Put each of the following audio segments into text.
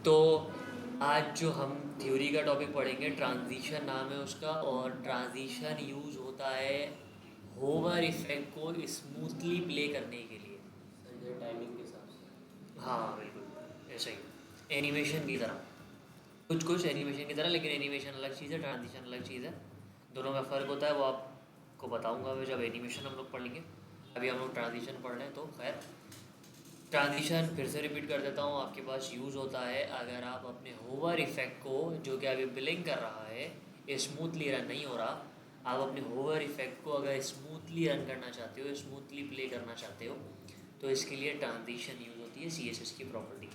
तो आज जो हम थ्योरी का टॉपिक पढ़ेंगे, ट्रांजिशन नाम है उसका। और ट्रांजिशन यूज़ होता है होवर इफेक्ट को स्मूथली प्ले करने के लिए। सही है, टाइमिंग के हिसाब से। हाँ बिल्कुल ऐसा ही, एनिमेशन की तरह। कुछ कुछ एनिमेशन की तरह, लेकिन एनिमेशन अलग चीज़ है, ट्रांजिशन अलग चीज़ है। दोनों में फ़र्क होता है, वो आपको बताऊंगा मैं जब एनिमेशन हम लोग पढ़ेंगे। अभी हम लोग ट्रांजिशन पढ़ रहे हैं, तो खैर ट्रांजिशन फिर से रिपीट कर देता हूँ। आपके पास यूज़ होता है अगर आप अपने होवर इफेक्ट को, जो कि अभी ब्लिंक कर रहा है, स्मूथली रन नहीं हो रहा, आप अपने होवर इफेक्ट को अगर स्मूथली रन करना चाहते हो, स्मूथली प्ले करना चाहते हो, तो इसके लिए ट्रांजिशन यूज़ होती है, CSS की प्रॉपर्टी।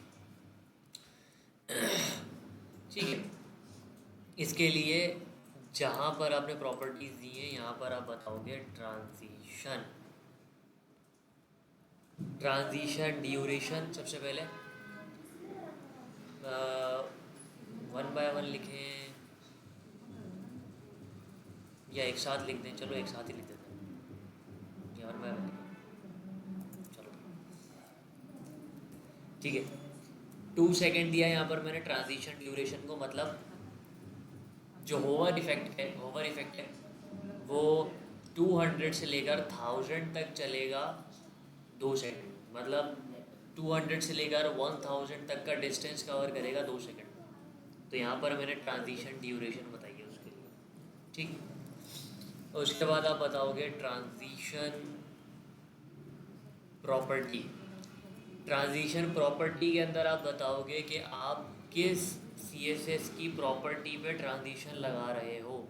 ठीक है, इसके लिए जहाँ पर आपने प्रॉपर्टीज़ दी है, यहाँ पर आप बताओगे ट्रांजिशन। ट्रांजिशन ड्यूरेशन सबसे पहले वन बाय वन लिखें या एक साथ लिख दें? चलो एक साथ ही लिख देते हैं, या वन बाय वन लिखें, चलो ठीक है। 2 सेकेंड दिया है यहाँ पर मैंने ट्रांजिशन ड्यूरेशन को, मतलब जो होवर इफेक्ट है वो 200 से लेकर 1000 तक चलेगा 2 सेकंड, मतलब 200 से लेकर 1000 तक का डिस्टेंस कवर करेगा 2 सेकंड। तो यहाँ पर मैंने ट्रांजिशन ड्यूरेशन बताई है उसके लिए, ठीक। और उसके बाद आप बताओगे ट्रांजिशन प्रॉपर्टी। ट्रांजिशन प्रॉपर्टी के अंदर आप बताओगे कि आप किस CSS की प्रॉपर्टी पे ट्रांजिशन लगा रहे हो।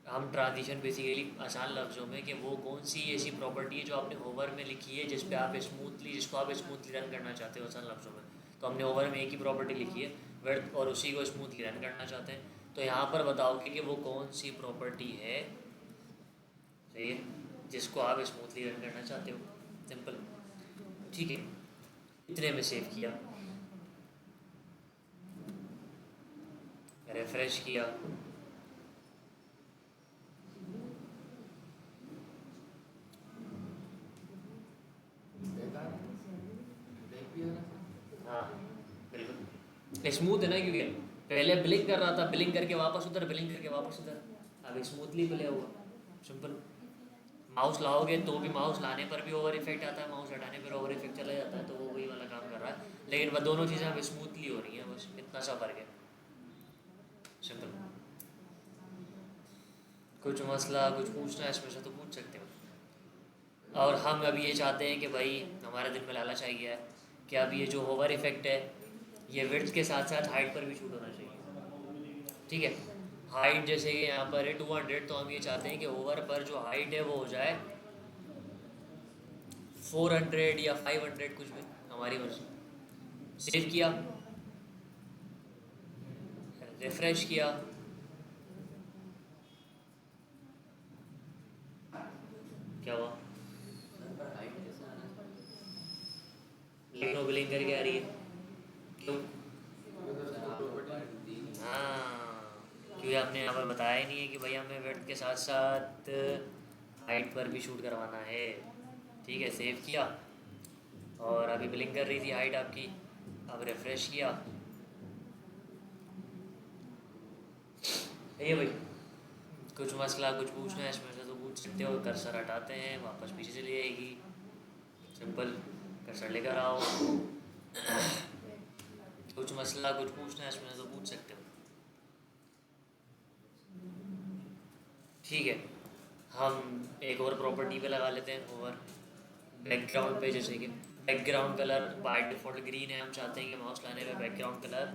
हम ट्रांजिशन बेसिकली आसान लफ्ज़ों में कि वो कौन सी ऐसी प्रॉपर्टी है जो आपने होवर में लिखी है, जिसको आप स्मूथली रन करना चाहते हो आसान लफ्ज़ों में। तो हमने होवर में एक ही प्रॉपर्टी लिखी है, वर्ड, और उसी को स्मूथली रन करना चाहते हैं। तो यहाँ पर बताओगे कि वो कौन सी प्रॉपर्टी है, सही है, जिसको आप स्मूथली रन करना चाहते हो। सिंपल, ठीक है। इतने में सेव किया, रिफ्रेश किया, हाँ बिल्कुल स्मूथ है ना, क्योंकि पहले ब्लिंक कर रहा था, ब्लिंक करके वापस उधर, ब्लिंक करके वापस उधर, अब स्मूथली प्ले होगा। सिंपल। माउस लाओगे तो भी, माउस लाने पर भी ओवर इफेक्ट आता है, माउस हटाने पर ओवर इफेक्ट चला जाता है, तो वो वही वाला काम कर रहा है, लेकिन वह दोनों चीज़ें अब स्मूथली हो रही हैं, बस इतना सा फर्क है। सिंपल। कुछ मसला, कुछ पूछना है इसमें से तो पूछ सकते हो। और हम अभी ये चाहते हैं कि भाई, हमारे दिल में लालच आ गया है कि अब ये जो ओवर इफेक्ट है, ये विड्थ के साथ साथ हाइट पर भी शूट होना चाहिए, ठीक है। हाइट जैसे कि यहाँ पर है 200, तो हम ये चाहते हैं कि ओवर पर जो हाइट है वो हो जाए 400 या 500, कुछ भी, हमारी मर्जी। सेव किया, रिफ्रेश किया, क्या हुआ? लेकिन ब्लिंक करके आ रही है, क्यों? हाँ, क्योंकि आपने यहाँ पर बताया ही नहीं है कि भाई हमें वेट के साथ साथ हाइट पर भी शूट करवाना है। ठीक है, सेव किया, और अभी ब्लिंक कर रही थी हाइट आपकी, अब रिफ्रेश किया। ये भाई, कुछ मसला, कुछ पूछना है इसमें से तो पूछ सकते हो। कर्सर हटाते हैं, वापस पीछे चली जाएगी। सिंपल, कर्सर लेकर आओ। कुछ मसला, कुछ पूछना है इसमें से तो पूछ सकते हो, ठीक है। हम एक और प्रॉपर्टी पे लगा लेते हैं ओवर बैकग्राउंड पे, जैसे कि background colour by default green है, हम चाहते हैं कि माउस लाने में बैकग्राउंड कलर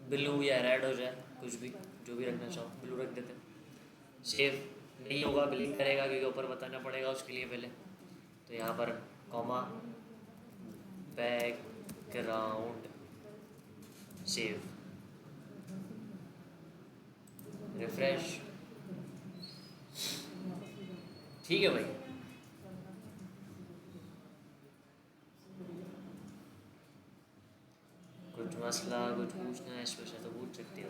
ब्लू या रेड हो जाए, कुछ भी, जो भी रखना चाहो, ब्लू रख देते हैं। सेव नहीं होगा, ब्लिंक करेगा, क्योंकि ऊपर बताना पड़ेगा उसके लिए पहले। तो यहाँ पर कॉमा, बैकग्राउंड, सेव, रिफ्रेश, ठीक है भाई। कुछ मसला, कुछ पूछना है इसमें से तो पूछ सकते हो।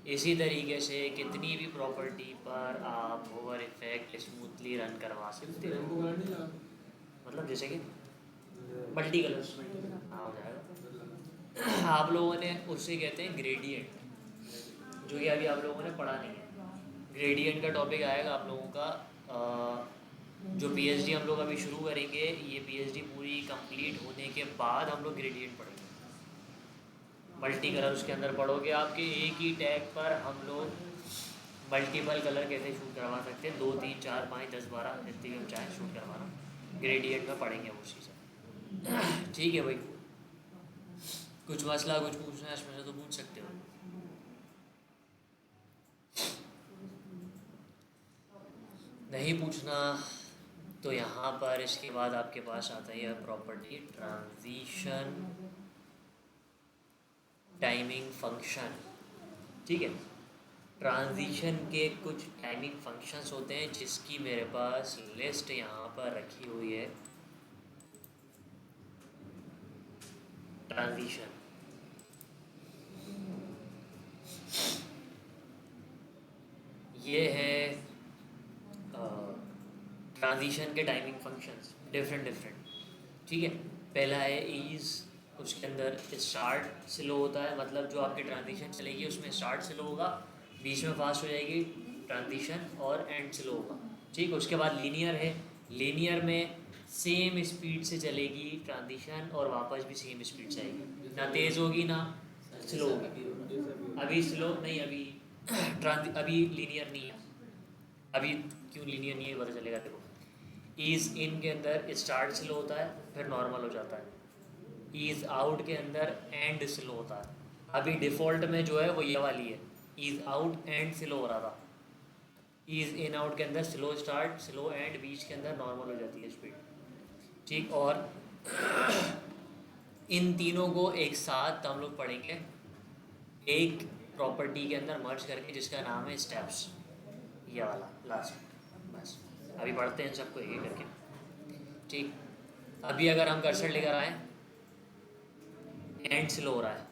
इसी तरीके से कितनी भी प्रॉपर्टी पर आप ओवर इफेक्ट स्मूथली रन करवा सकते हो, मतलब जैसे कि मल्टी कलर्स हाँ हो जाएगा। आप लोगों ने उससे कहते हैं ग्रेडियंट, जो कि अभी आप लोगों ने पढ़ा नहीं है। ग्रेडियंट का टॉपिक आएगा आप लोगों का जो पीएचडी हम लोग अभी शुरू करेंगे, ये पीएचडी पूरी कंप्लीट होने के बाद हम लोग ग्रेडियंट पढ़ेंगे। मल्टी कलर उसके अंदर पढ़ोगे आपके एक ही टैग पर हम लोग मल्टीपल कलर कैसे शूट करवा सकते हैं, 2 3 4 5 10 12 जितने भी हम चाहें शूट करवाना, ग्रेडियंट में पढ़ेंगे वो चीज़ें। ठीक है भाई, कुछ मसला कुछ पूछना है इसमें से तो पूछ सकते हो। नहीं पूछना तो यहाँ पर इसके बाद आपके पास आता है प्रॉपर्टी ट्रांजिशन टाइमिंग फंक्शन। ठीक है, ट्रांजिशन के कुछ टाइमिंग फंक्शंस होते हैं जिसकी मेरे पास लिस्ट यहाँ पर रखी हुई है। ट्रांजिशन ये है ट्रांजिशन के टाइमिंग फंक्शंस डिफरेंट। ठीक है, पहला है ईज, उसके अंदर स्टार्ट स्लो होता है, मतलब जो आपकी ट्रांजिशन चलेगी उसमें स्टार्ट स्लो होगा, बीच में फास्ट हो जाएगी ट्रांजिशन और एंड स्लो होगा। ठीक, उसके बाद लीनियर है, लीनियर में सेम स्पीड से चलेगी ट्रांजिशन और वापस भी सेम स्पीड से आएगी, ना तेज़ होगी ना स्लो होगी। अभी स्लो नहीं, अभी लीनियर नहीं है, अभी क्यों लीनियर नहीं है पता चलेगा। देखो, ईज इन के अंदर स्टार्ट स्लो होता है फिर नॉर्मल हो जाता है, ईज आउट के अंदर एंड स्लो होता है। अभी डिफ़ॉल्ट में जो है वो ये वाली है, ईज आउट एंड स्लो हो रहा था। ईज इन आउट के अंदर स्लो स्टार्ट स्लो एंड, बीच के अंदर नॉर्मल हो जाती है स्पीड। ठीक, और इन तीनों को एक साथ हम लोग पढ़ेंगे एक प्रॉपर्टी के अंदर मर्ज करके जिसका नाम है स्टेप्स, ये वाला लास्ट। बस अभी पढ़ते हैं सबको एक एक करके। ठीक, अभी अगर हम कर्सर लेकर आए एंड स्लो हो रहा है,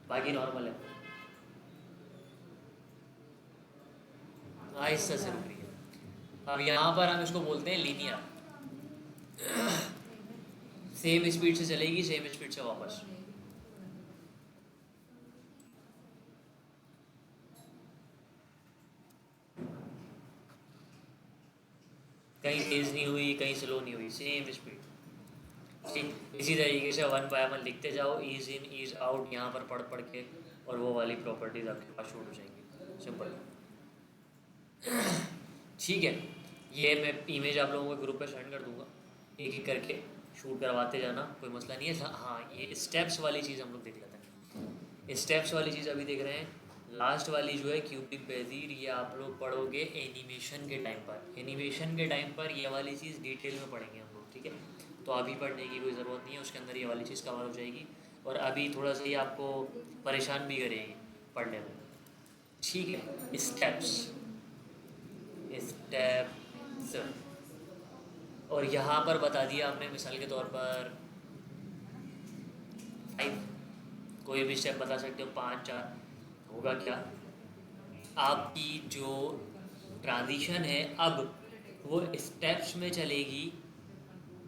बाकी नॉर्मल है, आहिस्ता से रुक रही है। अब यहाँ पर हम इसको बोलते हैं लीनियर, सेम स्पीड से चलेगी सेम स्पीड से वापस। कहीं तेज़ नहीं हुई कहीं स्लो नहीं हुई, सेम स्पीड। ठीक, इसी तरीके से 1 बाय 1 लिखते जाओ, ईज इन ईज आउट यहाँ पर पढ़ पढ़ के, और वो वाली प्रॉपर्टीज आपके पास शूट हो जाएंगी, सिंपल। ठीक है, ये मैं इमेज आप लोगों को ग्रुप पे सेंड कर दूंगा, एक एक करके शूट करवाते जाना, कोई मसला नहीं है। हाँ, ये स्टेप्स वाली चीज़ हम लोग देख लेते हैं। स्टेप्स वाली चीज़ अभी देख रहे हैं, लास्ट वाली जो है क्यूबिक बेजियर, ये आप लोग पढ़ोगे एनिमेशन के टाइम पर। एनिमेशन के टाइम पर ये वाली चीज़ डिटेल में पढ़ेंगे हम लोग, ठीक है। तो अभी पढ़ने की कोई ज़रूरत नहीं है, उसके अंदर ये वाली चीज़ कवर हो जाएगी, और अभी थोड़ा सा ये आपको परेशान भी करेगी पढ़ने में, ठीक है। स्टेप्स, और यहाँ पर बता दिया आपने मिसाल के तौर पर 5, कोई भी स्टेप बता सकते हो, 5 4। होगा क्या, आपकी जो ट्रांजिशन है अब वो स्टेप्स में चलेगी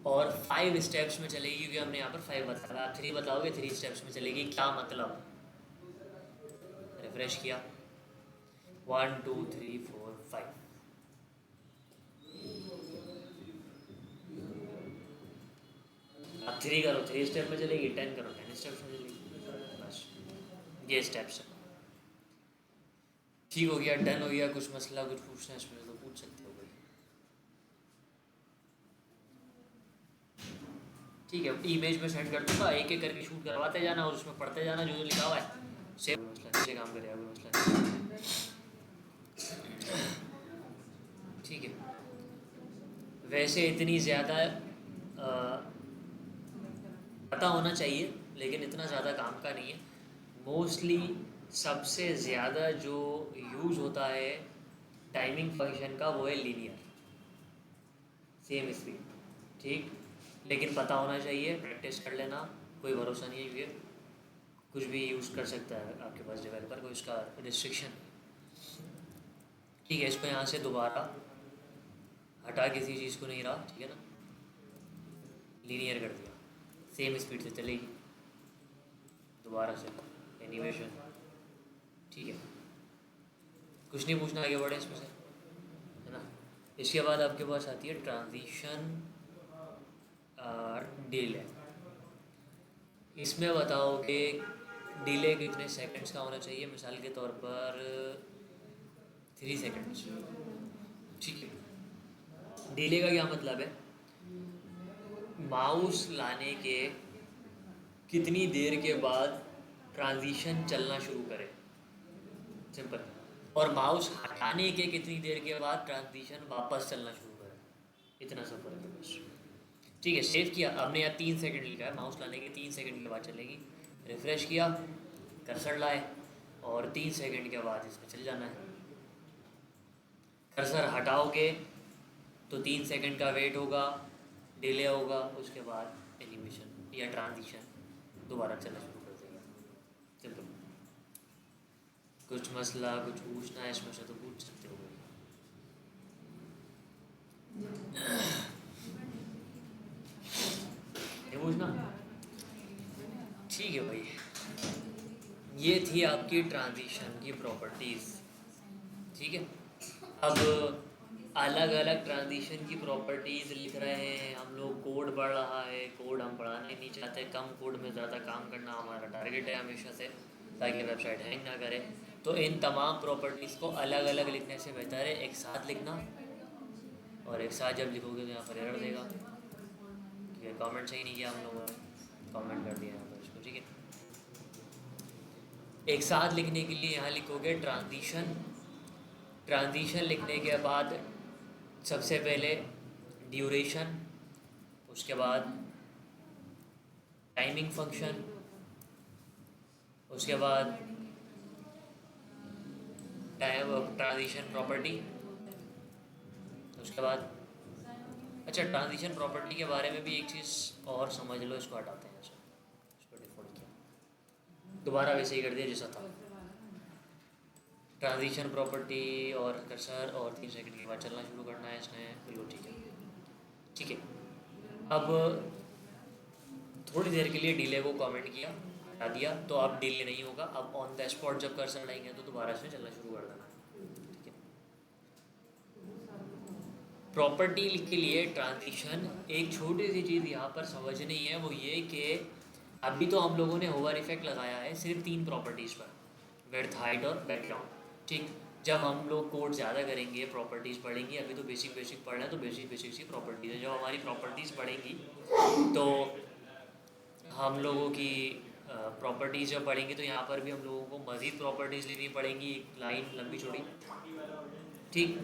और 5 स्टेप्स में चलेगी, क्योंकि हमने यहाँ पर 5 बताया। आप 3 बताओगे 3 स्टेप्स में चलेगी, क्या मतलब। रिफ्रेश किया, 1 2 3 4 5, आप 3 करो 3 स्टेप में चलेगी, 10 करो 10 स्टेप्स में चलेगी, बस ये स्टेप्स है। ठीक हो गया, डन हो गया। कुछ मसला कुछ पूछना है इसमें तो पूछ सकते हो भाई। ठीक है, इमेज में सेंड कर दूँगा, एक एक करके शूट करवाते जाना और उसमें पढ़ते जाना जो जो लिखा हुआ है, सेम मसला नीचे काम करेगा, कोई मसला नहीं। ठीक है, वैसे इतनी ज़्यादा पता होना चाहिए लेकिन इतना ज़्यादा काम का नहीं है। मोस्टली सबसे ज़्यादा जो यूज़ होता है टाइमिंग फंक्शन का वो है लीनियर, सेम स्पीड, ठीक। लेकिन पता होना चाहिए, प्रैक्टिस कर लेना, कोई भरोसा नहीं है, क्योंकि कुछ भी यूज़ कर सकता है आपके पास डेवलपर, कोई उसका रिस्ट्रिक्शन। ठीक है, इसको यहाँ से दोबारा हटा किसी चीज़ को नहीं रहा, ठीक है ना। लीनियर कर दिया, सेम स्पीड से चलेगी दोबारा से एनिमेशन। ठीक है, कुछ नहीं पूछना, आगे बढ़े इसमें से, है ना। इसके बाद आपके पास आती है ट्रांजिशन डिले। इसमें बताओ कि डिले कितने सेकंड्स का होना चाहिए। मिसाल के तौर पर 3 सेकंड्स। ठीक है, डिले का क्या मतलब है, माउस लाने के कितनी देर के बाद ट्रांजिशन चलना शुरू करे, सिंपल। और माउस हटाने के कितनी देर के बाद ट्रांजिशन वापस चलना शुरू करे, इतना सा फर्क है बस। ठीक है, सेव किया, आपने यहाँ 3 सेकंड लिखा है, माउस लाने के 3 सेकंड के बाद चलेगी। रिफ्रेश किया, कर्सर लाए और 3 सेकंड के बाद इसमें चल जाना है। कर्सर हटाओगे तो 3 सेकंड का वेट होगा, डिले होगा, उसके बाद एनिमेशन या ट्रांजिशन दोबारा चलना शुरू कर देगा। सिंपल। कुछ मसला, कुछ पूछना है इसमें से तो पूछ सकते हो। ये पूछना, ठीक है भाई। ये थी आपकी ट्रांजिशन की प्रॉपर्टीज़। ठीक है, अब अलग अलग ट्रांजिशन की प्रॉपर्टीज़ लिख रहे हैं हम लोग, कोड बढ़ रहा है, कोड हम बढ़ाने नहीं चाहते, कम कोड में ज़्यादा काम करना हमारा टारगेट है हमेशा से, ताकि वेबसाइट हैंग ना करे। तो इन तमाम प्रॉपर्टीज़ को अलग अलग लिखने से बेहतर है एक साथ लिखना, और एक साथ जब लिखोगे तो यहाँ पर एरर देगा। ठीक है, कमेंट सही नहीं किया हम लोगों ने, कमेंट कर दिया यहाँ पर इसको। ठीक है, एक साथ लिखने के लिए यहाँ लिखोगे ट्रांजिशन। ट्रांजिशन लिखने के बाद सबसे पहले ड्यूरेशन, उसके बाद टाइमिंग फंक्शन, उसके बाद टाइम ट्रांजिशन प्रॉपर्टी, उसके बाद अच्छा ट्रांजिशन प्रॉपर्टी के बारे में भी एक चीज़ और समझ लो, इसको हटाते हैं, इसको डिफॉल्ट किया, दोबारा वैसे ही कर दिया जैसा था। ट्रांजिशन प्रॉपर्टी और कर्सर और 3 सेकंड के बाद चलना शुरू करना है इसने, बिल्कुल ठीक है। ठीक है, अब थोड़ी देर के लिए डिले को कमेंट किया, हटा दिया, तो अब डिले नहीं होगा। अब ऑन द स्पॉट जब कर्सर लाएंगे तो दोबारा से चलना शुरू कर देना। ठीक है, प्रॉपर्टी के लिए ट्रांजिशन एक छोटी सी चीज़ यहाँ पर समझनी है, वो ये कि अभी तो हम लोगों ने होवर इफेक्ट लगाया है सिर्फ 3 प्रॉपर्टीज़ पर, विड्थ, हाइट और बैकग्राउंड। ठीक, जब हम लोग कोड ज़्यादा करेंगे, प्रॉपर्टीज़ पढ़ेंगे, अभी तो बेसिक पढ़ रहे हैं तो बेसिक सी प्रॉपर्टीज़ है। जब हमारी प्रॉपर्टीज़ पढ़ेंगी तो हम लोगों की प्रॉपर्टीज़ जब पढ़ेंगे तो यहाँ पर भी हम लोगों को मज़ीद प्रॉपर्टीज़ लेनी पड़ेंगी, लाइन लंबी चौड़ी। ठीक,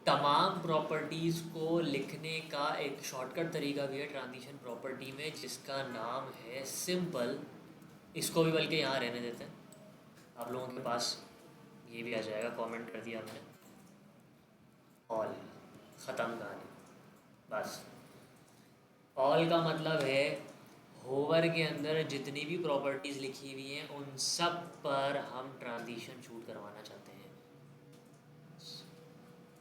तमाम प्रॉपर्टीज़ को लिखने का एक शॉर्टकट तरीका भी है ट्रांजिशन प्रॉपर्टी में, जिसका नाम है सिंपल। इसको भी बल्कि यहाँ रहने देते हैं, आप लोगों के पास ये भी आ जाएगा, कमेंट कर दिया हमने, ऑल, ख़त्म कहानी बस। ऑल का मतलब है होवर के अंदर जितनी भी प्रॉपर्टीज़ लिखी हुई हैं उन सब पर हम ट्रांजिशन शूट करवाना चाहते हैं।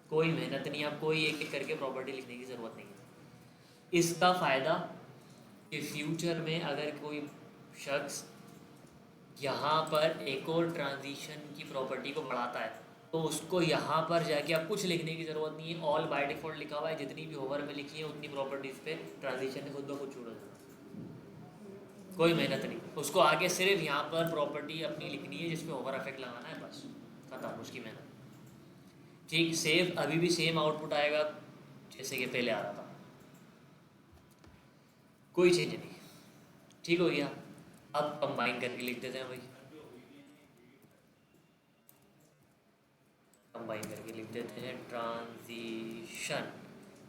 कोई मेहनत नहीं, आप कोई एक एक करके प्रॉपर्टी लिखने की ज़रूरत नहीं है। इसका फ़ायदा कि फ्यूचर में अगर कोई शख्स यहाँ पर एक और ट्रांजिशन की प्रॉपर्टी को बढ़ाता है तो उसको यहाँ पर जाके आप कुछ लिखने की ज़रूरत नहीं है, ऑल बाय डिफ़ॉल्ट लिखा हुआ है, जितनी भी होवर में लिखी है उतनी प्रॉपर्टीज़ पे ट्रांजिशन ने खुद ब खुद छोड़ देना, कोई मेहनत नहीं। उसको आगे सिर्फ यहाँ पर प्रॉपर्टी अपनी लिखनी है जिस पे ओवर इफेक्ट लगाना है, बस खत्म उसकी मेहनत। ठीक, सेव, अभी भी सेम आउटपुट आएगा जैसे कि पहले आ रहा था, कोई चेंज नहीं। ठीक हो गया, अब कंबाइन करके लिख देते हैं भाई, कंबाइन करके लिख देते हैं ट्रांजिशन,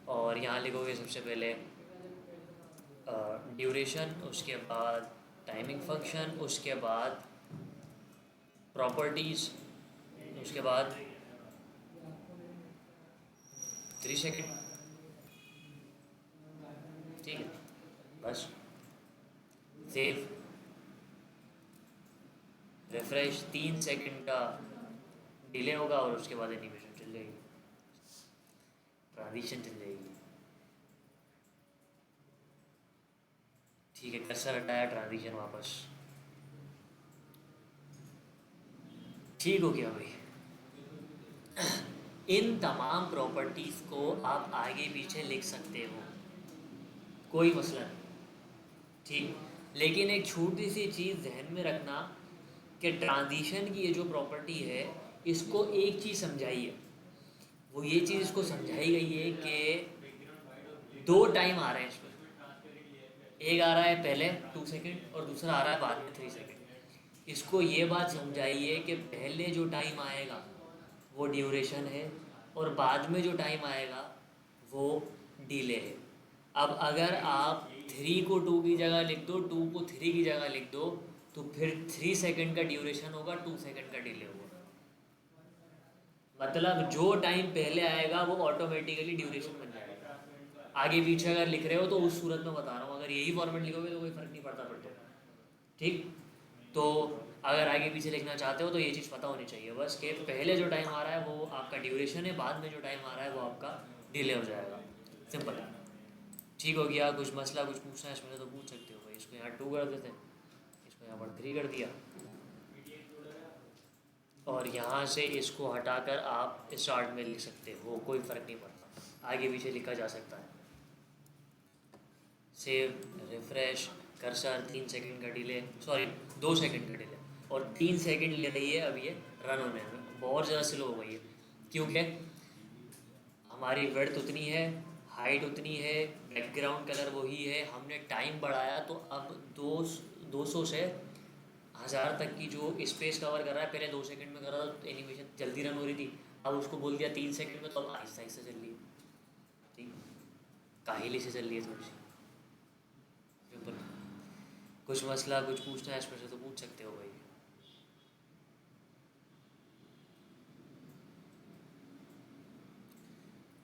और यहाँ लिखोगे सबसे पहले ड्यूरेशन, उसके बाद टाइमिंग फंक्शन, उसके बाद प्रॉपर्टीज़, उसके बाद 3 सेकंड। ठीक है, बस सेव, रिफ्रेश, 3 सेकंड का डिले होगा और उसके बाद एनिमेशन चल जाएगी, ट्रांजिशन चल जाएगी। ठीक है, कर्सर हटाया, ट्रांजिशन वापस। ठीक हो गया भाई। इन तमाम प्रॉपर्टीज़ को आप आगे पीछे लिख सकते हो, कोई मसला नहीं। ठीक, लेकिन एक छोटी सी चीज़ ध्यान में रखना कि ट्रांजिशन की ये जो प्रॉपर्टी है, इसको एक चीज़ समझाई है। वो ये चीज़ इसको समझाई गई है कि दो टाइम आ रहे हैं इसमें। एक आ रहा है पहले 2 सेकंड और दूसरा आ रहा है बाद में 3 सेकंड। इसको ये बात समझाई है कि पहले जो टाइम आएगा वो ड्यूरेशन है और बाद में जो टाइम आएगा वो डिले है। अब अगर आप 3 को 2 की जगह लिख दो, 2 को 3 की जगह लिख दो, तो फिर 3 सेकंड का ड्यूरेशन होगा, 2 सेकंड का डिले होगा। मतलब जो टाइम पहले आएगा वो ऑटोमेटिकली ड्यूरेशन बन जाएगा। आगे पीछे अगर लिख रहे हो तो उस सूरत में बता रहा हूँ, अगर यही फॉर्मेट लिखोगे तो कोई फ़र्क नहीं पड़ता फिर तो। ठीक, तो अगर आगे पीछे लिखना चाहते हो तो ये चीज़ पता होनी चाहिए बस कि पहले जो टाइम आ रहा है वो आपका ड्यूरेशन है, बाद में जो टाइम आ रहा है वो आपका डिले हो जाएगा। सिंपल है। ठीक हो गया। कुछ मसला कुछ पूछना है इसमें तो पूछ सकते हो भाई। इसको यहाँ 2 कर देते हैं, इसको यहाँ पर 3 कर दिया, और यहाँ से इसको हटाकर आप स्टार्ट में लिख सकते हो, कोई फ़र्क नहीं पड़ता, आगे पीछे लिखा जा सकता है। सेव, रिफ्रेश, कर्सर, 3 सेकंड का डिले, सॉरी 2 सेकंड का डिले, और 3 सेकंड ले रही है अब ये रन होने में, बहुत ज़्यादा स्लो हो गई है क्योंकि हमारी विड्थ उतनी है, हाइट उतनी है, बैकग्राउंड कलर वही है, हमने टाइम बढ़ाया तो अब 200 से 1000 तक की जो स्पेस कवर कर रहा है, पहले 2 सेकंड में कर रहा था तो एनिमेशन जल्दी रन हो रही थी, अब उसको बोल दिया 3 सेकंड में तो अब आहिस्ता आहिस्ता चल रही है। ठीक, काहिली से चल रही है थोड़ी सी। सिंपल। कुछ मसला कुछ पूछना है इसमें से तो पूछ सकते हो भाई।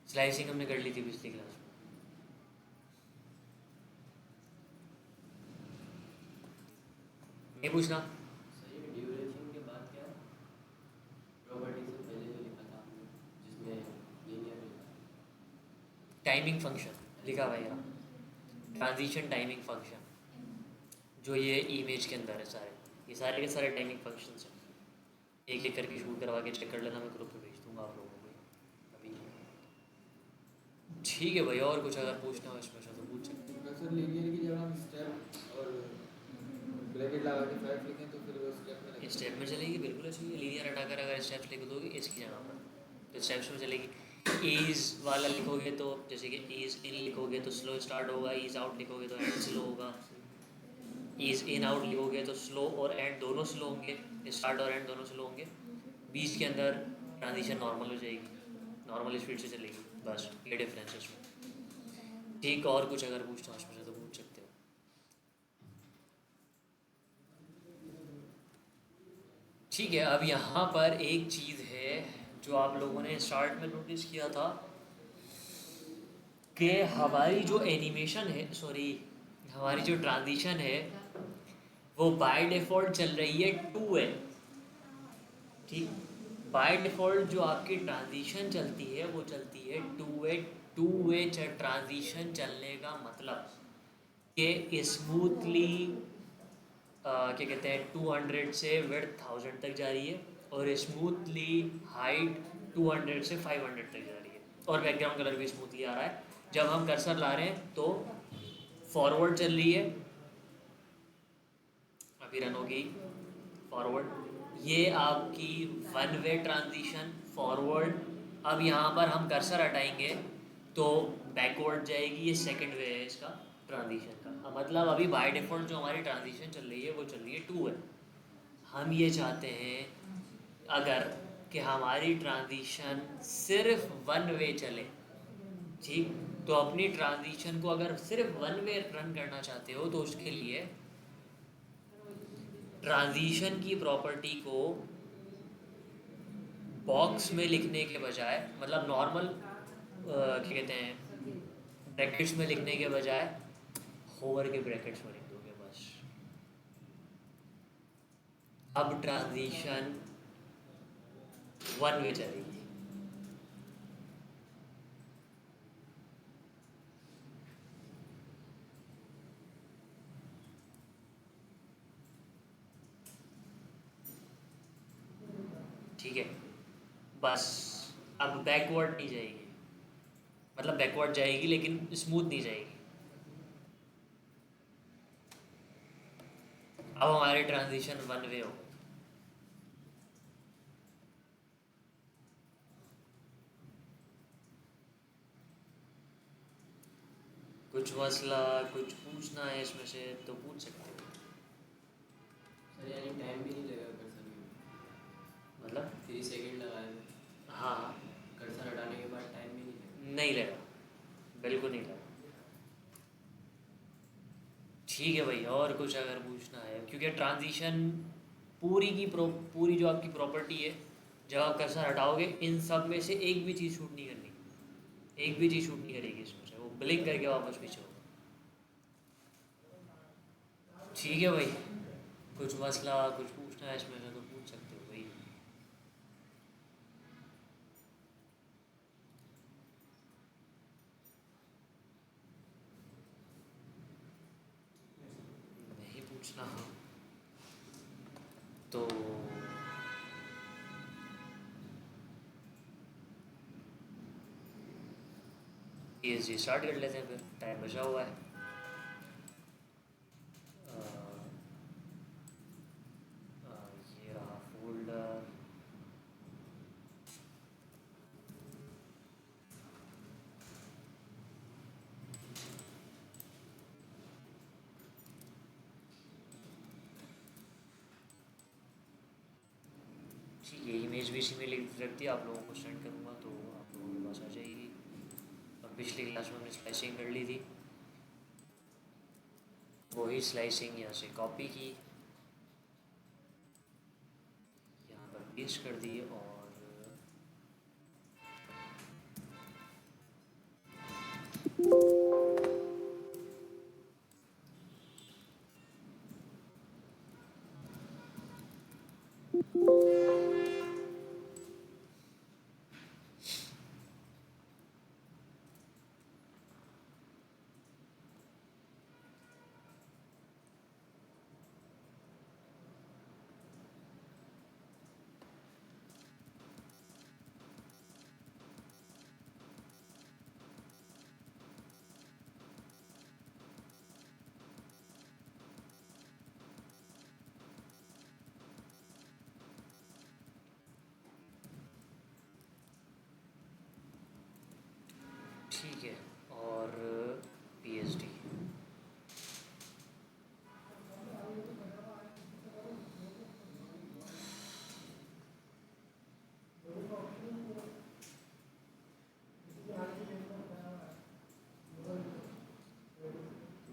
स्लाइसिंग हमने कर ली थी पिछली क्लास में। नहीं पूछना। सही है। ड्यूरेशन के बाद क्या प्रॉपर्टी से पहले जो लिखा था आपने, जिसमें लीनियर लिखा टाइमिंग फंक्शन लिखा भाई यहाँ, ट्रांजिशन टाइमिंग फंक्शन, जो ये इमेज के अंदर है सारे, ये सारे के सारे टाइमिंग फंक्शंस हैं। एक एक करके शूट करवा के चेक कर लेना, मैं ग्रुप पे भेज दूंगा आप लोगों को अभी। ठीक है भाई, और कुछ अगर पूछना हो इसमें से तो पूछ सकते हो। सर लीनियर की जगह हम स्टेप और ब्रैकेट लगा के 5 लिखें तो फिर वो स्टेप में लगेगा। स्टेप में चलेगी, बिल्कुल अच्छी है। लीनियर हटाकर अगर स्टेप्स लिख दोगे इसकी जगह पर तो स्टेप्स में चलेगी। ईज़ वाला लिखोगे तो जैसे कि ईज़ इन लिखोगे तो स्लो स्टार्ट होगा, ईज़ आउट लिखोगे तो एंड स्लो होगा, ईज़ इन आउट लिखोगे तो स्लो और एंड दोनों स्लो होंगे, स्टार्ट और एंड दोनों स्लो होंगे। बीच के अंदर ट्रांजिशन नॉर्मल हो जाएगी, नॉर्मल स्पीड से चलेगी, बस ये डिफरेंस है इसमें। ठीक, और कुछ अगर पूछना हो उसमें से तो पूछ सकते हो। ठीक है, अब यहाँ पर एक चीज़ है जो आप लोगों ने स्टार्ट में नोटिस किया था कि हमारी जो एनिमेशन है, सॉरी हमारी जो ट्रांजिशन है वो बाय डिफ़ॉल्ट चल रही है 2 वे। ठीक, बाय डिफ़ॉल्ट जो आपकी ट्रांजिशन चलती है वो चलती है 2 वे ट्रांजिशन चलने का मतलब कि स्मूथली क्या कहते हैं 200 से विड्थ 1000 तक जा रही है और स्मूथली हाइट 200 से 500 तक जा रही है, और बैकग्राउंड कलर भी स्मूथली आ रहा है। जब हम कर्सर ला रहे हैं तो फॉरवर्ड चल रही है, अभी रन होगी फॉरवर्ड, ये आपकी 1 वे ट्रांजिशन फॉरवर्ड। अब यहाँ पर हम कर्सर हटाएंगे तो बैकवर्ड जाएगी, ये 2nd वे है इसका ट्रांजिशन का। मतलब अभी बाय डिफ़ॉल्ट जो हमारी ट्रांजिशन चल रही है वो चल रही है 2 वे। हम ये चाहते हैं अगर कि हमारी ट्रांजिशन सिर्फ 1 वे चले, ठीक, तो अपनी ट्रांजिशन को अगर सिर्फ 1 वे रन करना चाहते हो तो उसके लिए ट्रांजिशन की प्रॉपर्टी को बॉक्स में लिखने के बजाय, मतलब नॉर्मल क्या कहते हैं ब्रैकेट्स में लिखने के बजाय होवर के ब्रैकेट्स में लिख दोगे बस। अब ट्रांजिशन 1 वे चलेगी। ठीक है, बस अब बैकवर्ड नहीं जाएगी, मतलब बैकवर्ड जाएगी लेकिन स्मूथ नहीं जाएगी। अब हमारी ट्रांजिशन वन वे हो। कुछ मसला कुछ पूछना है इसमें से तो पूछ सकते हो। सर यानी टाइम भी नहीं लगेगा कर्सर में, मतलब 3 सेकंड लगाए थे, हाँ, कर्सर हटाने के बाद टाइम भी नहीं लगेगा। नहीं लगा, बिल्कुल नहीं लगा। ठीक है भाई, और कुछ अगर पूछना है, क्योंकि ट्रांजिशन पूरी जो आपकी प्रॉपर्टी है, जब आप कर्सर हटाओगे इन सब में से एक भी चीज़ शूट नहीं करनी, एक भी चीज़ शूट नहीं करेगी इसमें से, वो ब्लिंक करके वापस पीछे होगा। ठीक है भाई, कुछ मसला कुछ पूछना है इसमें से तो पूछ सकते हो भाई। नहीं पूछना, हाँ तो PSG स्टार्ट कर लेते हैं, फिर टाइम बचा हुआ है। अ, ये रहा फोल्डर। ठीक है, इमेज भी इसी में लिख रख दिया, आप लोगों को सेंड करूँगा तो आप लोगों के पास आ जाएगी। और पिछली क्लास में हमने स्लाइसिंग कर ली थी, वही स्लाइसिंग यहाँ से कॉपी की, यहाँ पर पेस्ट कर दी और ठीक है। और PSG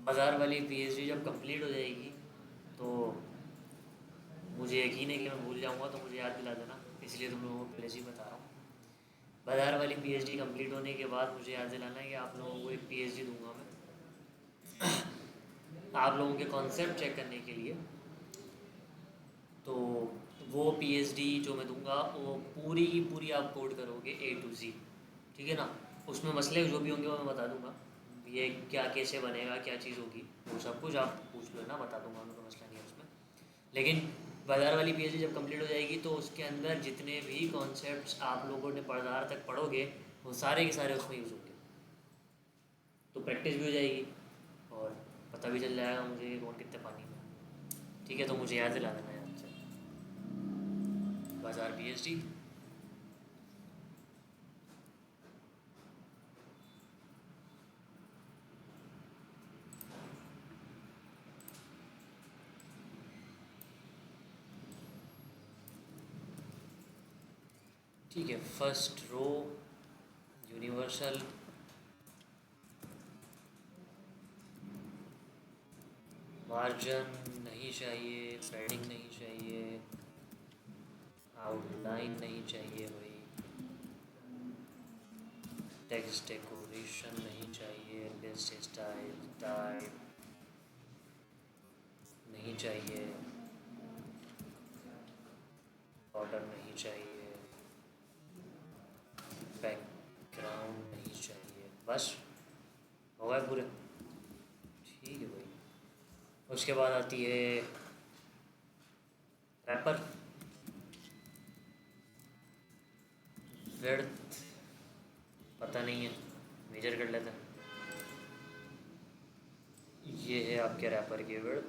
बाज़ार वाली PSG जब कंप्लीट हो जाएगी तो मुझे यकीन है कि मैं भूल जाऊंगा, तो मुझे याद दिला देना, इसलिए तुम लोगों को पहले से ही बता रहा हूँ। बाज़ार वाली PSG कंप्लीट होने के बाद मुझे याद दिलाना है कि आप लोगों को एक PSG दूंगा मैं, आप लोगों के कॉन्सेप्ट चेक करने के लिए। तो वो PSG जो मैं दूंगा वो पूरी की पूरी आप कोड करोगे A to Z, ठीक है ना। उसमें मसले जो भी होंगे वो मैं बता दूंगा, ये क्या कैसे बनेगा क्या चीज़ होगी, वो सब कुछ आप पूछ लो ना, बता दूंगा, उनका मसला नहीं है उसमें। लेकिन बाज़ार वाली PSG जब कंप्लीट हो जाएगी तो उसके अंदर जितने भी कॉन्सेप्ट्स आप लोगों ने बाज़ार तक पढ़ोगे वो सारे के सारे उसमें यूज़ होंगे, तो प्रैक्टिस भी हो जाएगी और पता भी चल जाएगा मुझे कि कौन कितने पानी में। ठीक है, तो मुझे याद दिला देना याद से बाज़ार PSG। ठीक है, फर्स्ट रो यूनिवर्सल, मार्जिन नहीं चाहिए, पैडिंग नहीं चाहिए, आउटलाइन नहीं चाहिए भाई, टेक्स्ट डेकोरेशन नहीं चाहिए, लिस्ट स्टाइल टाइप नहीं चाहिए, ऑर्डर नहीं चाहिए, बैकग्राउंड नहीं चाहिए, बस हो गए पूरे। ठीक है भाई, उसके बाद आती है रैपर। ये है आपके रैपर की width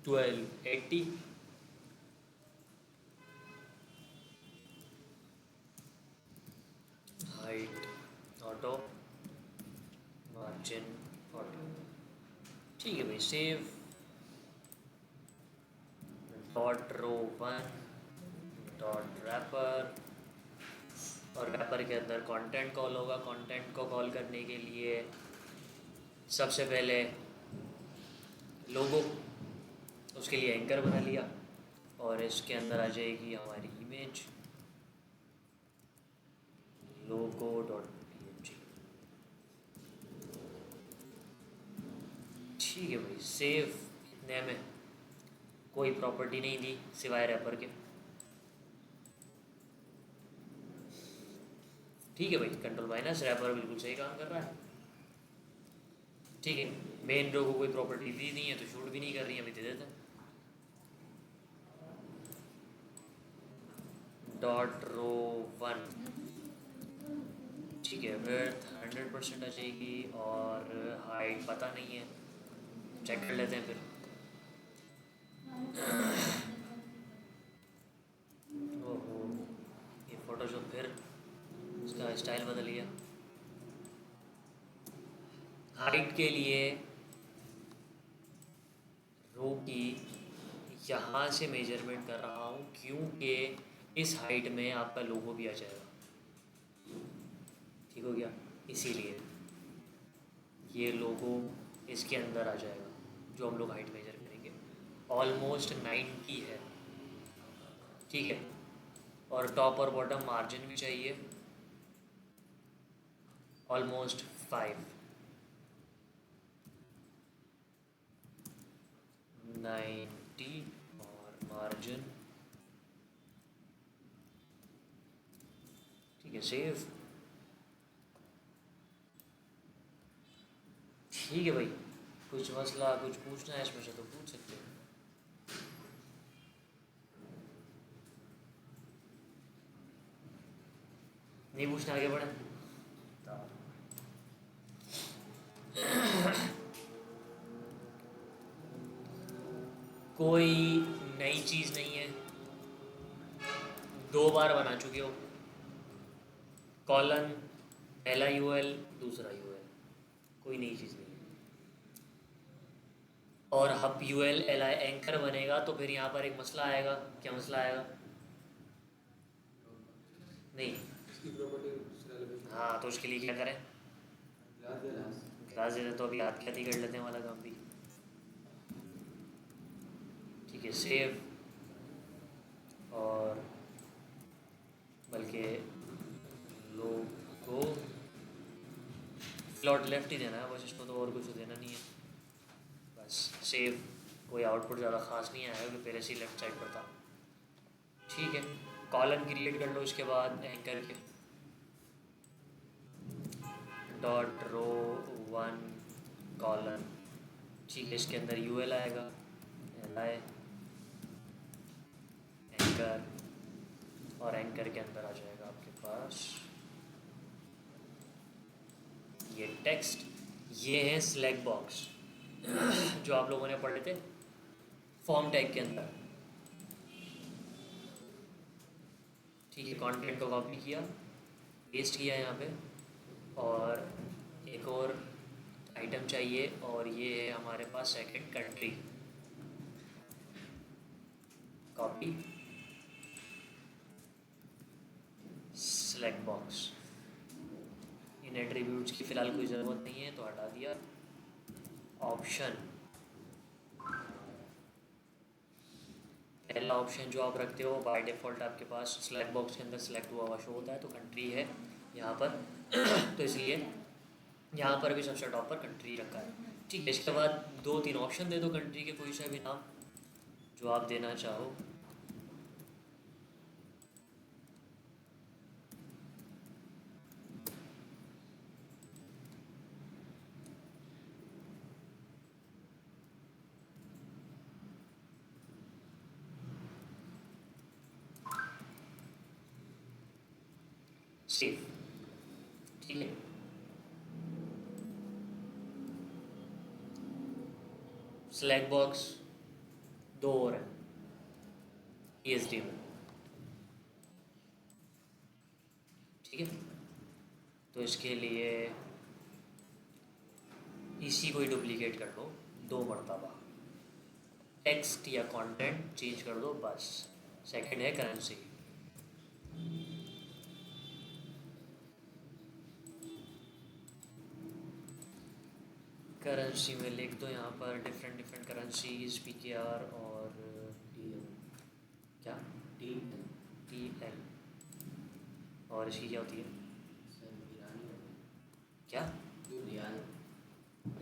1280। Height auto, margin auto. ठीक है भाई, save dot row 1 dot wrapper, और रैपर के अंदर कंटेंट कॉल होगा। कंटेंट को कॉल करने के लिए सबसे पहले लोगो, उसके लिए एंकर बना लिया, और इसके अंदर आ जाएगी हमारी इमेज लोगो डॉट png। ठीक है भाई, सेव। इतने में कोई प्रॉपर्टी नहीं दी सिवाय रैपर के। ठीक है भाई, कंट्रोल माइनस रैपर बिल्कुल सही काम कर रहा है। ठीक है, मेन रो को कोई प्रॉपर्टी दी नहीं है तो शूट भी नहीं कर रही है, अभी दे देते हैं। Dot row 1। ठीक है, विड्थ 100% आ जाएगी, और हाइट पता नहीं है, चेक कर लेते हैं फिर। ओहो, ये फोटोशॉप फिर उसका स्टाइल बदल गया। हाइट के लिए रो की यहाँ से मेजरमेंट कर रहा हूँ, क्योंकि इस हाइट में आपका लोगो भी आ जाएगा। ठीक हो गया, इसीलिए ये लोगो इसके अंदर आ जाएगा जो हम लोग हाइट मेजर करेंगे। ऑलमोस्ट 90 है। ठीक है, और टॉप और बॉटम मार्जिन भी चाहिए ऑलमोस्ट 5। 90 और मार्जिन। ठीक है, सेव। ठीक है भाई, कुछ मसला कुछ पूछना है इसमें से तो पूछ सकते हैं। नहीं पूछना, आगे बढ़े। कोई नई चीज़ नहीं है, 2 बार बना चुके हो। कॉलन, पहला यूएल दूसरा यूएल, कोई नई चीज़ नहीं है। और हब यूएल एल आई एंकर बनेगा तो फिर यहाँ पर एक मसला आएगा। क्या मसला आएगा? नहीं, इसकी प्रॉपर्टी हाँ, तो उसके लिए क्या करें? क्लास दे दें, तो अभी हाथ क्या कर लेते हैं वाला काम भी। ठीक है, सेव। और बल्कि लोगो फ्लॉट लेफ्ट ही देना है बस, इसको तो और कुछ देना नहीं है। बस सेव। कोई आउटपुट ज़्यादा ख़ास नहीं आया क्योंकि पहले से लेफ्ट साइड पर था। ठीक है, कॉलम क्रिएट कर लो इसके बाद एंकर के डॉट रो 1 कॉलन। ठीक है, इसके अंदर यूएल आएगा, एल आई एंकर, और एंकर के अंदर आ जाएगा आपके पास ये टेक्स्ट। ये है स्लैग बॉक्स जो आप लोगों ने पढ़े थे फॉर्म टैग के अंदर। ठीक है, कंटेंट को कॉपी किया, पेस्ट किया यहाँ पे, और एक और आइटम चाहिए, और ये है हमारे पास second country. Copy select box. इन एट्रीब्यूट्स की फ़िलहाल कोई ज़रूरत नहीं है तो हटा दिया। ऑप्शन, पहला ऑप्शन जो आप रखते हो बाय डिफ़ॉल्ट आपके पास सेलेक्ट बॉक्स के अंदर सेलेक्ट हुआ हुआ शो होता है, तो कंट्री है यहाँ पर तो इसलिए यहाँ पर भी सबसे टॉप पर कंट्री रखा है। ठीक है, इसके बाद 2-3 ऑप्शन दे दो कंट्री के, कोई सा भी नाम जो आप देना चाहो। सेव। ठीक है, स्लैक बॉक्स 2 और है ESD में, ठीक है। तो इसके लिए इसी को ही डुप्लीकेट कर लो 2 मरतबा, टेक्स्ट या कंटेंट चेंज कर दो बस। सेकंड है करेंसी। करेंसी में लिख दो यहाँ पर डिफरेंट डिफरेंट करेंसीज PKR और क्या TL, और इसकी क्या होती है, सर ईरानी है क्या रियाल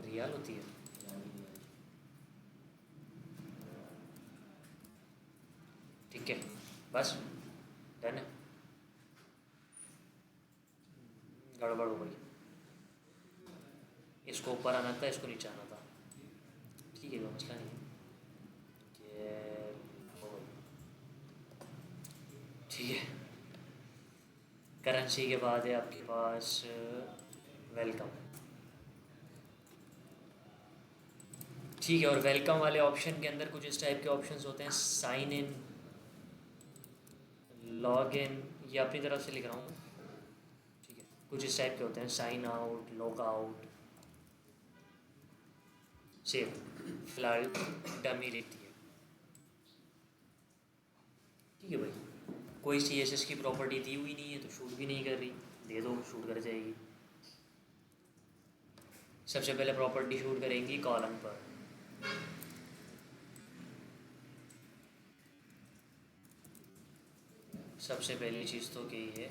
रियाल होती है। ईरानी रियाल। ठीक है बस डन है। गड़बड़ हो गई, इसको ऊपर आना था, इसको नीचे आना था। ठीक है कोई मसला नहीं है, ये हो गई। ठीक है, करेंसी के बाद है आपके पास वेलकम। ठीक है, और वेलकम वाले ऑप्शन के अंदर कुछ इस टाइप के ऑप्शंस होते हैं, साइन इन, लॉग इन, ये अपनी तरफ से लिख रहा हूँ, ठीक है। कुछ इस टाइप के होते हैं, sign out, log out, save. फिलहाल डमी रहती है, ठीक है भाई। कोई CSS की प्रॉपर्टी दी हुई नहीं है तो शूट भी नहीं कर रही, दे दो शूट कर जाएगी। सबसे पहले प्रॉपर्टी शूट करेंगी कॉलम पर, सबसे पहली चीज़ तो कि ये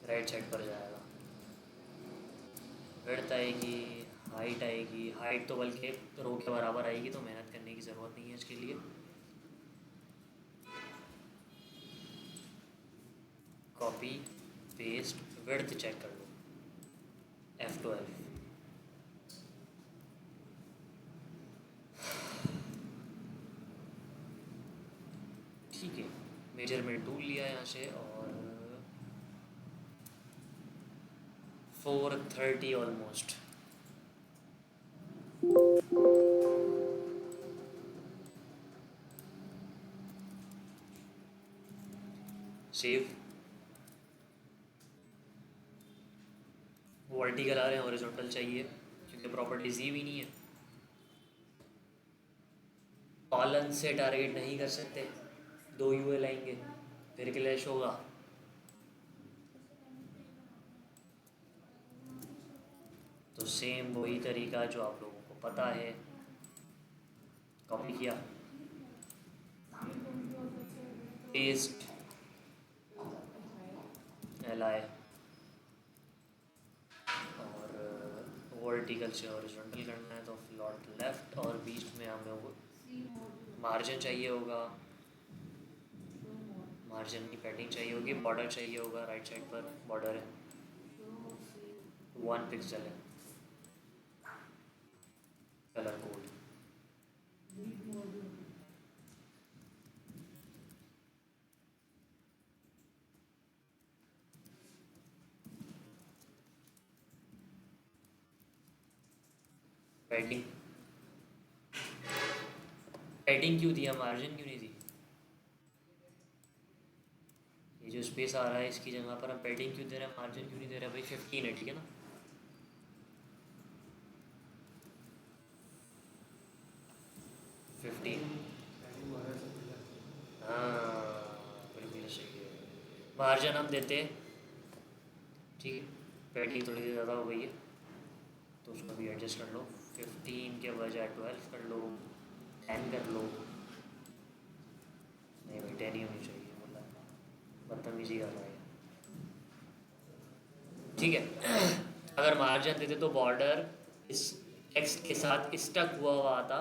राइट साइड पर जाएगा, विड्थ आएगी, हाइट आएगी, हाइट तो बल्कि रो के बराबर आएगी, तो मेहनत करने की ज़रूरत नहीं है इसके लिए। कॉपी पेस्ट, विड्थ चेक कर लो F12, ठीक है। मेजरमेंट टूल लिया यहाँ से और 430 ऑलमोस्ट। सेव। वर्टिकल आ रहे हैं, हॉरिजॉन्टल चाहिए क्योंकि प्रॉपर्टीज दी भी नहीं है। कॉलन से टारगेट नहीं कर सकते, 2 UL आएंगे, फिर क्लैश होगा। तो सेम वही तरीका जो आप लोगों को पता है, कॉपी किया, पेस्ट, LI, और वर्टिकल से हॉरिजॉन्टल करना है तो फ्लॉट लेफ्ट, और बीच में हमें वो मार्जिन चाहिए होगा, मार्जिन की पैडिंग चाहिए होगी, बॉर्डर चाहिए होगा, राइट साइड पर बॉर्डर है 1 पिक्सल है, कलर कोड। पैडिंग, पैडिंग क्यों दिया, मार्जिन क्यों नहीं दी? ये जो स्पेस आ रहा है इसकी जगह पर हम पैडिंग क्यों दे रहे हैं, मार्जिन क्यों नहीं दे रहे हैं? भाई 15 है, ठीक है ना। हाँ बिल्कुल सही है, मार्जिन हम देते हैं, ठीक है। पैडिंग थोड़ी सी ज़्यादा हो गई है तो उसको भी एडजस्ट कर लो, 15 के बजाय 12 कर लो, 10 कर लो। नहीं भाई 10 ही होनी चाहिए, मतलब बदतमीजी कर रहा है, ठीक है। अगर मार्जिन देते तो बॉर्डर इस टेक्स्ट के साथ स्टक हुआ हुआ आता,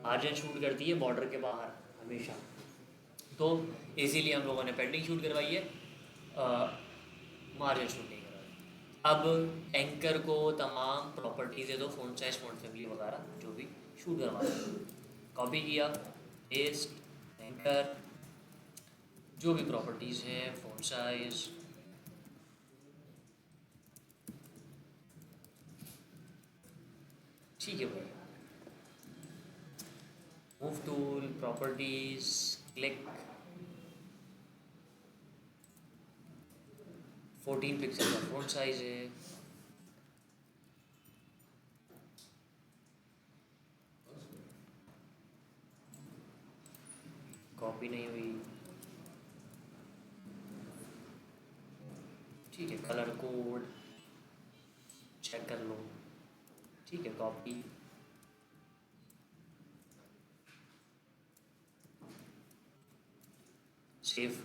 मार्जिन शूट करती है बॉर्डर के बाहर हमेशा, तो इसीलिए हम लोगों ने पेंडिंग शूट करवाई है, मार्जिन शूट नहीं करवाई। अब एंकर को तमाम प्रॉपर्टीज दे दो, फ़ॉन्ट साइज, फ़ॉन्ट फैमिली वगैरह जो भी शूट करवा दो। कॉपी किया, पेस्ट, एंकर, जो भी प्रॉपर्टीज़ हैं, फ़ॉन्ट साइज, ठीक है भाई। Move tool, properties, click, 14 pixel का फ़ॉन्ट साइज है। कॉपी नहीं हुई, ठीक है। कलर कोड चेक कर लो, ठीक है। कॉपी, सेव,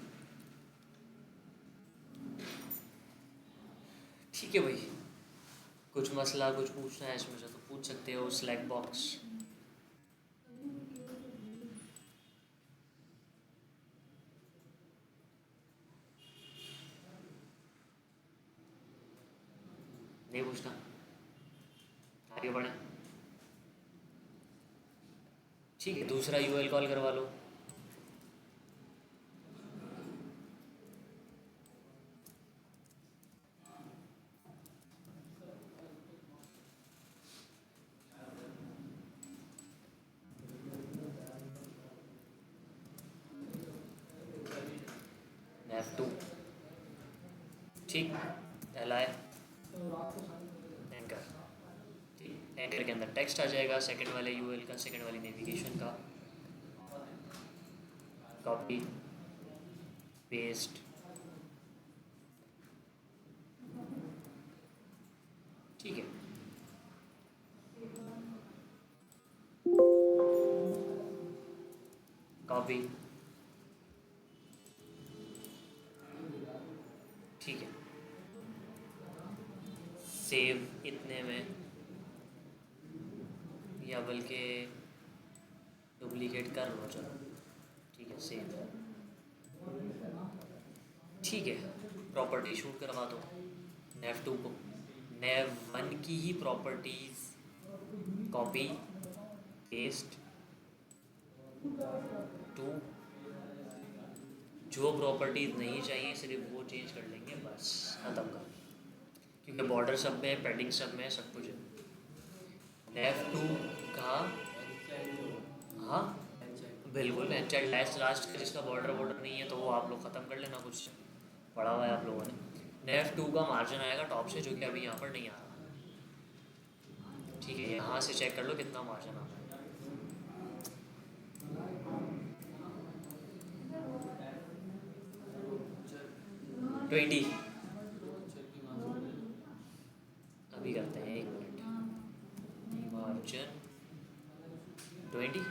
ठीक है भाई। कुछ मसला कुछ पूछना है इसमें से तो पूछ सकते हो, स्लैक बॉक्स। नहीं पूछना, आगे बढ़े, ठीक है। दूसरा यूएल कॉल करवा लो। F2, ठीक। LI एंकर, ठीक। एंकर के अंदर टेक्स्ट आ जाएगा सेकंड वाले यूएल का, सेकंड वाली नेविगेशन का। कॉपी, पेस्ट, ठीक है। कॉपी, ठीक है। सेव इतने में, या बल्कि डुप्लीकेट कर लो, चलो ठीक है। सेव, ठीक है। प्रॉपर्टी शूट करवा दो नेव2 को, नेव1 की ही प्रॉपर्टीज़ कॉपी, पेस्ट टू। जो प्रॉपर्टीज़ नहीं चाहिए सिर्फ वो चेंज कर लेंगे, बस ख़त्म कर। क्योंकि बॉर्डर सब में है, पैडिंग सब में है, सब कुछ है। नेव2 का, हाँ बिल्कुल। चाइल्ड लास्ट का जिसका बॉर्डर नहीं है तो वो आप लोग ख़त्म कर लेना, कुछ पढ़ा हुआ है आप लोगों ने। नेव2 का मार्जिन आएगा टॉप से, जो कि अभी यहाँ पर नहीं आ रहा, ठीक है। यहाँ से चेक कर लो कितना मार्जिन आता है। 20, अभी करते हैं, 1 मिनट। मार्जिन 20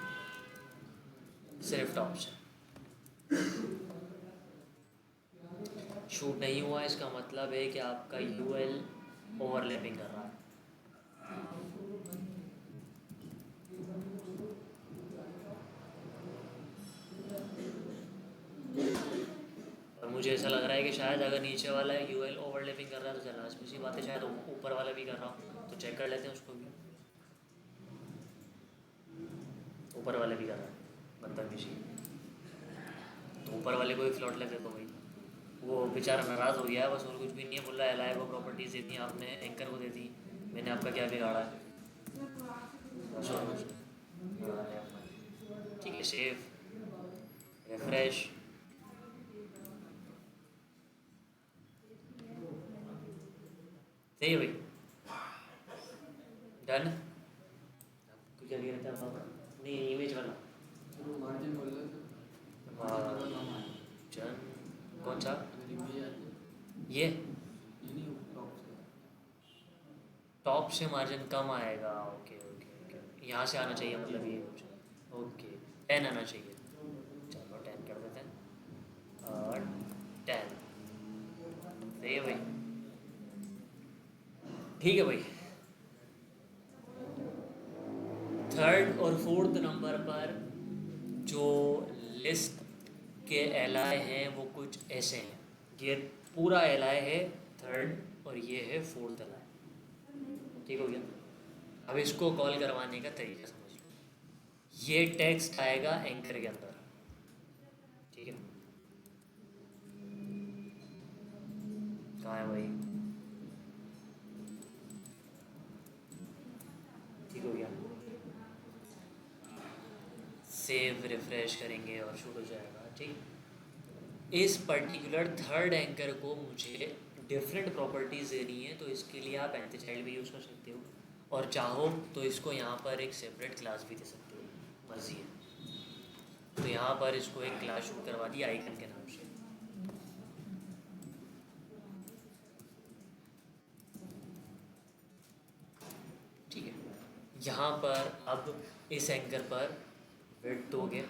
सिर्फ टॉप से। शूट नहीं हुआ, इसका मतलब है कि आपका यूएल ओवरलैपिंग कर रहा है। और मुझे ऐसा लग रहा है कि शायद अगर नीचे वाला यूएल ओवरलैपिंग कर रहा है तो चला सी बात है, शायद ऊपर वाला भी कर रहा हो, तो चेक कर लेते हैं उसको भी। ऊपर वाले भी कर रहा है बदतमीजी, तो ऊपर वाले को भी फ्लॉट लेते तो भाई। वो बेचारा नाराज़ हो गया है, बस और कुछ भी नहीं है। बोल रहा है एलआई को प्रॉपर्टीज़ देती हैं आपने, एंकर को देती, मैंने आपका क्या बिगाड़ा है, बस और कुछ नहीं। ठीक है, सेव, रिफ्रेश, सही है भाई, डन। आपको क्या कहते हैं आप, नहीं इमेज वाला मार्जिन बोल रहे थे, जन कौन सा, ये टॉप से मार्जिन कम आएगा। ओके ओके ओके, यहाँ से आना चाहिए, मतलब ये कुछ ओके 10 आना चाहिए। चलो 10 कर देते हैं, और 10 सही है भाई, ठीक है भाई। थर्ड और फोर्थ नंबर पर जो लिस्ट के एलआई हैं वो कुछ ऐसे हैं। ये पूरा एलआई है थर्ड, और ये है फोर्थ एलआई, ठीक हो गया। अब इसको कॉल करवाने का तरीका समझ लो। ये टेक्स्ट आएगा एंकर के अंदर, ठीक है। कहाँ है भाई, ठीक हो गया। सेव रिफ्रेश करेंगे और शूट हो जाएगा। ठीक, इस पर्टिकुलर थर्ड एंकर को मुझे डिफरेंट प्रॉपर्टीज़ देनी है, तो इसके लिए आप एंटीचाइल्ड भी यूज़ कर सकते हो, और चाहो तो इसको यहाँ पर एक सेपरेट क्लास भी दे सकते हो, मर्जी है। तो यहाँ पर इसको एक क्लास शूट करवा दी आइकन के नाम से। ठीक है, यहाँ पर अब इस एंकर पर विड्थ दोगे,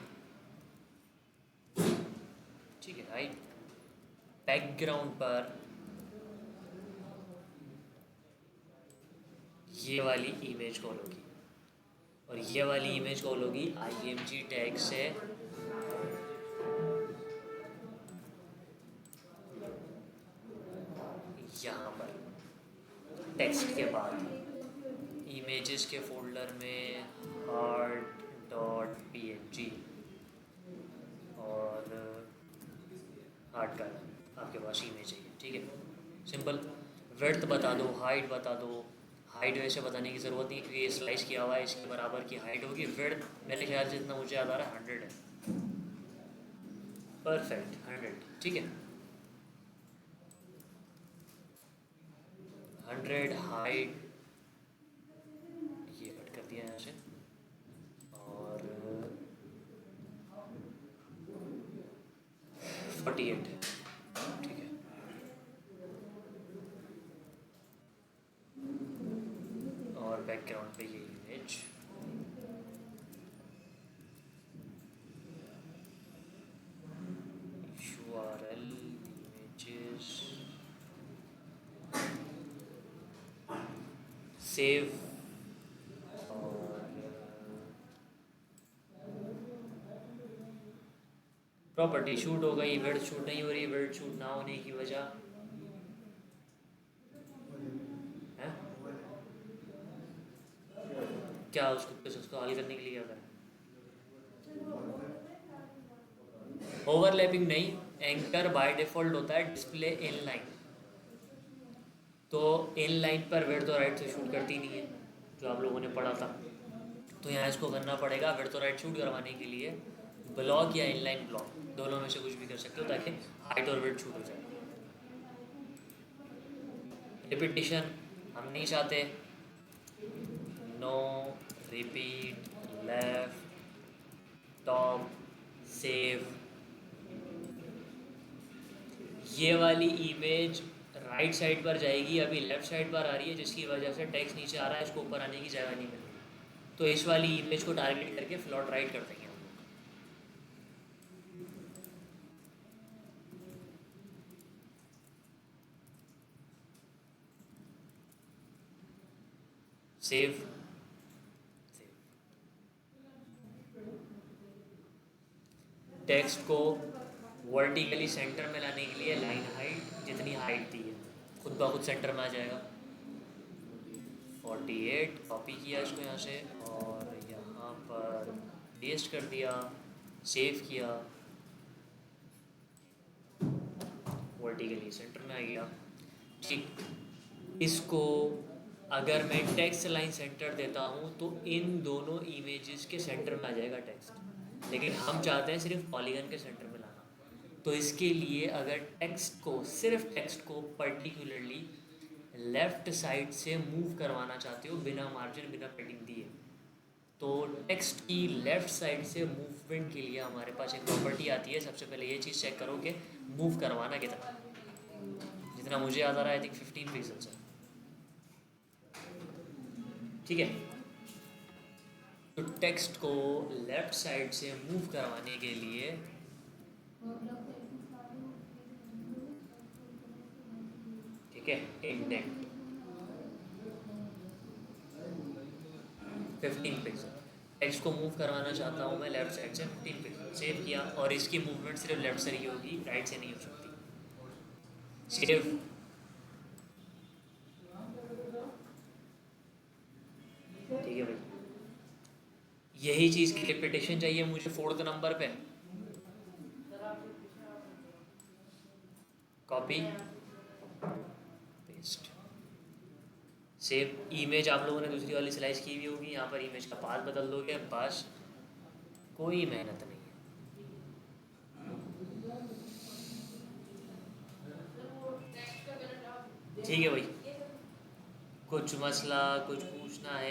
ठीक है राइट। बैकग्राउंड पर ये वाली इमेज कॉल होगी, और ये वाली इमेज कॉल होगी img टैग से यहाँ पर टेक्स्ट के बाद इमेजेस के फोल्डर में art.png और आर्ट का आपके पास इमेज है, ठीक है। सिंपल, विड्थ बता दो, हाइट बता दो। हाइट वैसे बताने की ज़रूरत नहीं क्योंकि ये स्लाइस किया हुआ है, इसके बराबर की हाइट होगी। विड्थ मेरे ख्याल से जितना मुझे याद आ रहा है 100 है, परफेक्ट 100, ठीक है। 100 हाइट ये कट कर दिया यहाँ से, और 48 है, ठीक है। और बैकग्राउंड पे ये इमेज, URL images, सेव, और प्रॉपर्टी शूट हो गई। विड्थ शूट नहीं हो रही, विड्थ शूट ना होने की वजह है क्या, उसको हल करने के लिए क्या करें? ओवरलैपिंग नहीं, एंकर बाय डिफॉल्ट होता है डिस्प्ले इन लाइन, तो इन लाइन पर विड्थ और हाइट से शूट करती नहीं है, जो आप लोगों ने पढ़ा था। तो यहाँ इसको करना पड़ेगा, विड्थ और हाइट शूट करवाने के लिए ब्लॉक या इनलाइन ब्लॉक, दोनों में से कुछ भी कर सकते हो ताकि हाइट और विड्थ शूट हो जाए। रिपीटिशन हम नहीं चाहते, no repeat, left top save. ये वाली इमेज राइट साइड पर जाएगी, अभी लेफ्ट साइड पर आ रही है जिसकी वजह से टेक्स्ट नीचे आ रहा है, इसको ऊपर आने की जगह नहीं मिल रही। तो इस वाली इमेज को टारगेट करके फ्लॉट राइट कर देंगे हम लोग। सेव, टेक्स्ट को वर्टिकली सेंटर में लाने के लिए लाइन हाइट जितनी हाइट दी है खुद ब खुद सेंटर में आ जाएगा। 48 कॉपी किया इसको यहाँ से और यहाँ पर पेस्ट कर दिया, सेव किया, वर्टिकली सेंटर में आ गया। ठीक, इसको अगर मैं टेक्स्ट लाइन सेंटर देता हूँ तो इन दोनों इमेजेस के सेंटर में आ जाएगा टेक्स्ट, लेकिन हम चाहते हैं सिर्फ पॉलीगन के सेंटर में लाना। तो इसके लिए अगर टेक्स्ट को, सिर्फ टेक्स्ट को पर्टिकुलरली लेफ़्ट साइड से मूव करवाना चाहते हो बिना मार्जिन बिना पेडिंग दिए, तो टेक्स्ट की लेफ़्ट साइड से मूवमेंट के लिए हमारे पास एक प्रॉपर्टी आती है। सबसे पहले ये चीज़ चेक करो कि मूव करवाना कितना, जितना मुझे याद आ रहा है आई थिंक 15 पिक्सल्स है, ठीक है। तो टेक्स्ट को लेफ़्ट साइड से मूव करवाने के लिए ठीक है, इंडेंट 15 पिक्सल, टेक्स्ट को मूव करवाना चाहता हूँ मैं लेफ़्ट साइड से 15 पिक्सल, सेव किया। और इसकी मूवमेंट सिर्फ लेफ़्ट से ही होगी, राइट से नहीं हो सकती। सेव, ठीक है भाई। यही चीज़ की रिपीटेशन चाहिए मुझे 4th नंबर पे। Copy paste, save. इमेज आप लोगों ने दूसरी वाली स्लाइस की हुई होगी, यहाँ पर इमेज का पाथ बदल दोगे, पास कोई मेहनत नहीं है। ठीक है भाई, कुछ मसला कुछ पूछना है